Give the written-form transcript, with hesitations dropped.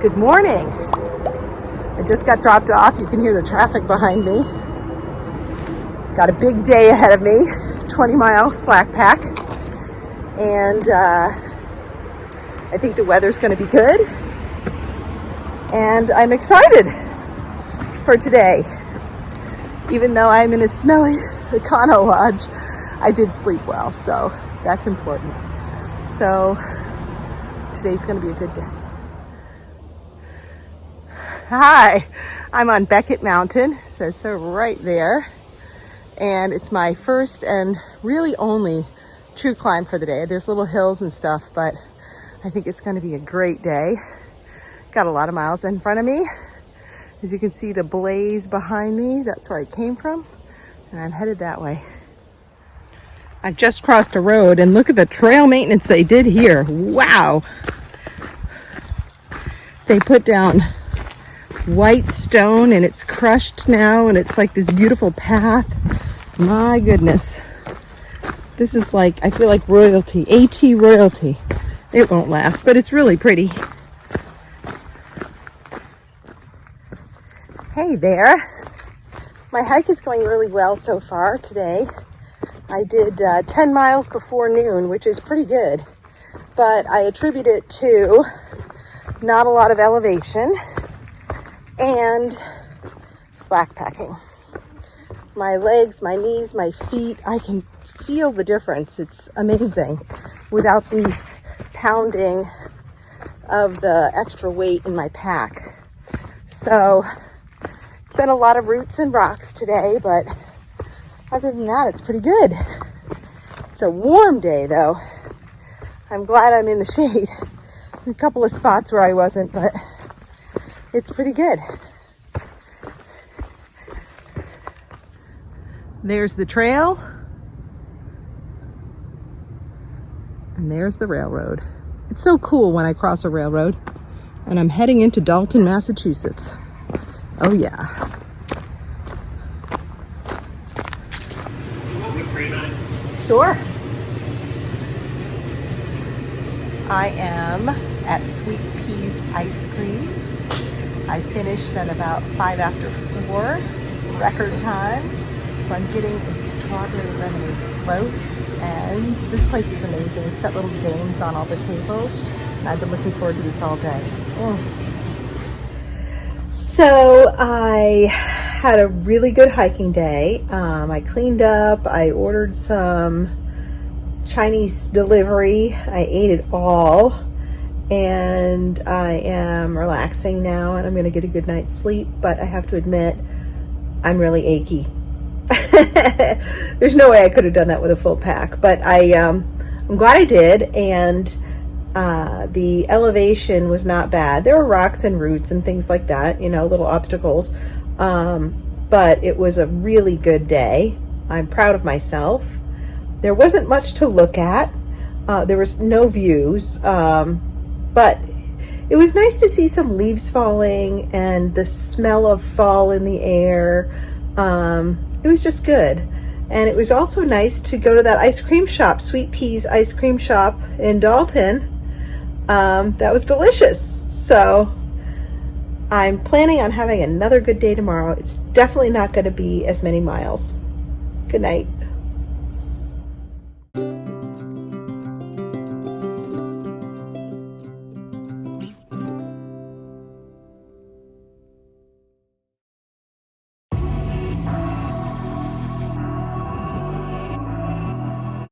Good morning. I just got dropped off. You can hear the traffic behind me. Got a big day ahead of me, 20-mile slack pack. And I think the weather's going to be good. And I'm excited for today. Even though I'm in a smelly Econo Lodge, I did sleep well, so that's important. So today's going to be a good day. Hi, I'm on Beckett Mountain, says so right there. And it's my first and really only true climb for the day. There's little hills and stuff, but I think it's going to be a great day. Got a lot of miles in front of me. As you can see the blaze behind me, that's where I came from. And I'm headed that way. I've just crossed a road and look at the trail maintenance they did here. Wow. They put down white stone and it's crushed now and it's like this beautiful path. My goodness. This is like, I feel like royalty, AT royalty. It won't last, but it's really pretty. Hey there. My hike is going really well so far today. I did 10 miles before noon, which is pretty good, but I attribute it to not a lot of elevation and slack packing. My legs, my knees, my feet, I can feel the difference. It's amazing without the pounding of the extra weight in my pack. So it's been a lot of roots and rocks today, but other than that, it's pretty good. It's a warm day though. I'm glad I'm in the shade. A couple of spots where I wasn't, but it's pretty good. There's the trail. And there's the railroad. It's so cool when I cross a railroad. And I'm heading into Dalton, Massachusetts. Oh yeah. Sure. I am at Sweet Peas Ice Cream. I finished at about 5 after 4, record time. So I'm getting a strawberry lemonade float, and this place is amazing. It's got little games on all the tables, and I've been looking forward to this all day. So I had a really good hiking day. I cleaned up, I ordered some Chinese delivery. I ate it all, and I am relaxing now, and I'm going to get a good night's sleep, but I have to admit, I'm really achy. There's no way I could have done that with a full pack, but I'm glad I did, and the elevation was not bad. There were rocks and roots and things like that, you know, little obstacles, but it was a really good day. I'm proud of myself. There wasn't much to look at. There was no views, but it was nice to see some leaves falling and the smell of fall in the air. It was just good. And it was also nice to go to that ice cream shop, Sweet Peas Ice Cream Shop in Dalton. That was delicious. So I'm planning on having another good day tomorrow. It's definitely not going to be as many miles. Good night.